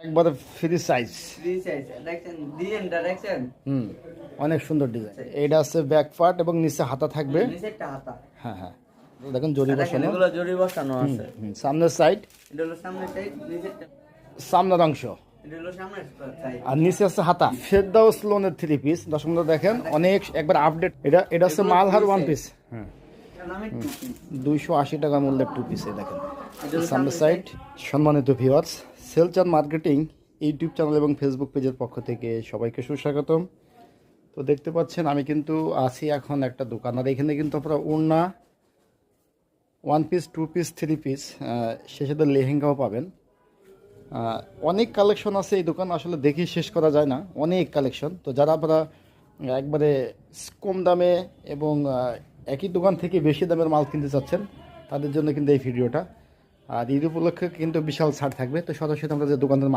একবারে free size. দেখছেন ডিজাইনটা দেখছেন? অনেক সুন্দর ডিজাইন। এটা আছে ব্যাক পার্ট এবং নিচে হাতা থাকবে। নিচে একটা হাতা। হ্যাঁ হ্যাঁ, দেখেন জরি দেখেন বসানো। এগুলো জরি বসানো আছে। সামনের সাইড, এটা হলো সামনের সাইড, নিচেরটা সামনের অংশ, এটা হলো সামনের সাইড। আর নিচে আছে হাতা। ফেরদাউস লোনের 3 পিস। দর্শক বন্ধুরা দেখেন অনেক একবার আপডেট। এটা হচ্ছে মালহার 1 পিস। হ্যাঁ, এটার নামে টু পিস। 280 টাকা মূল্যের 2 পিস। এই দেখেন এটা হলো সামনের সাইড। সম্মানিত viewers, sales and marketing YouTube channel এবং ফেসবুক পেজের পক্ষ থেকে সবাইকে সুস্বাগতম। তো দেখতে পাচ্ছেন আমি কিন্তু আছি এখন একটা দোকান, আর এখানে কিন্তু আপনারা ওড়না 1 পিস, 2 পিস, 3 পিস, সে সাথে লেহেঙ্গাও পাবেন। অনেক কালেকশন আছে এই দোকান, আসলে দেখে শেষ করা যায় না, অনেক কালেকশন। তো যারা আপনারা একবারে কম দামে এবং একই দোকান থেকে বেশি দামের মাল কিনতে চাচ্ছেন, তাদের জন্য কিন্তু এই ভিডিওটা। আর ঈদ উপলক্ষে কিন্তু বিশাল ছাড় থাকবে। তো সরাসরি আমরা যে দোকানের মাল